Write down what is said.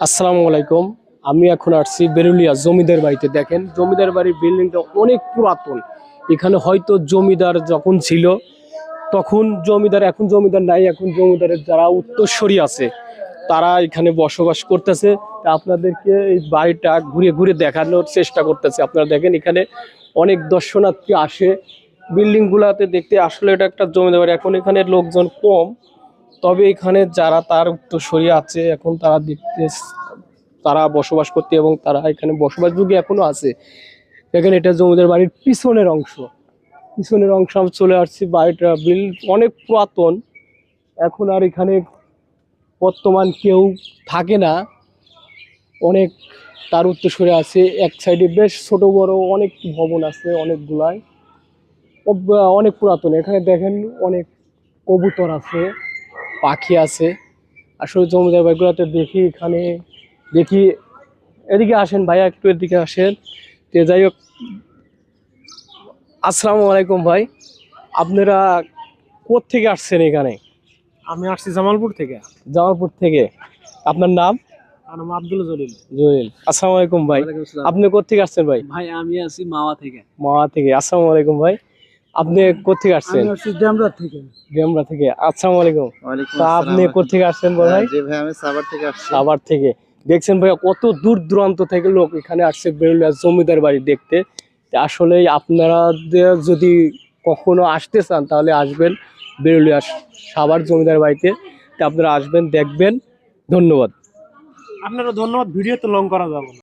আসসালামু আলাইকুম। আমি এখন আসছি বেরুলিয়া জমিদার বাড়িতে। দেখেন জমিদার বাড়ির বিল্ডিংটা অনেক পুরাতন। এখানে হয়তো জমিদার যখন ছিল তখন জমিদার, এখন জমিদার নাই, এখন জমিদারের যারা উত্তরসূরি আছে তারা এখানে বসবাস করতেছে। তা আপনাদেরকে এই বাড়িটা ঘুরে ঘুরে দেখানোর চেষ্টা করতেছে। আপনারা দেখেন এখানে অনেক দর্শনার্থী আসে বিল্ডিং গুলাতে দেখতে। আসলে এটা একটা জমিদার বাড়ি। এখন এখানে লোকজন কম, তবে এখানে যারা তার উত্তরসূরি আছে এখন তারা দেখতে, তারা বসবাস করতে এবং তারা এখানে বসবাসযোগ্য এখনো আছে। দেখেন এটা জমিদার বাড়ির পিছনের অংশ। পিছনের অংশ আমি চলে আসছি। বাড়িটা অনেক পুরাতন। এখন আর এখানে বর্তমান কেউ থাকে না। অনেক তার উত্তরসূরি আছে। এক সাইডে বেশ ছোট বড় অনেক ভবন আছে, অনেকগুলাই অনেক পুরাতন। এখানে দেখেন অনেক কবুতর আছে, পাখি আছে। আসলে জমিদার বাড়িগুলোতে দেখি, এখানে দেখি। এদিকে আসেন ভাইয়া, একটু এদিকে আসেন। তো যাই হোক, আসসালামু আলাইকুম ভাই। আপনারা কোত্থেকে আসছেন এখানে? আমি আসছি জামালপুর থেকে। জামালপুর থেকে। আপনার নাম? আমার নাম আব্দুল জলিল। জহিল। আসসালামু আলাইকুম ভাই। ওয়ালাইকুম আসসালাম। আপনি কোত্থেকে আসছেন ভাই? ভাই আমি আছি মাওয়া থেকে। মাওয়া থেকে। আসসালামু আলাইকুম ভাই। আপনি কোত্থেকে আসছেন? আমি আসছি ডেমরার থেকে। ডেমরা থেকে। আসসালামু আলাইকুম। ওয়ালাইকুম তা আপনি আসসালাম। কোত্থেকে আসছেন বড় ভাই? জি ভাই, আমি সাভার থেকে আসছি। সাভার থেকে। দেখছেন ভাইয়া কত দূর দূরান্ত থেকে লোক এখানে আসছে বেরুলিয়া জমিদার বাড়ি দেখতে। তা আসলে আপনারা যদি কখনো আসতে চান তাহলে আসবেন বেরুলিয়া সাভার জমিদার বাড়িতে। তা আপনারা আসবেন, দেখবেন। ধন্যবাদ। আপনারা ধন্যবাদ। ভিডিও তো লং করা যাবে না।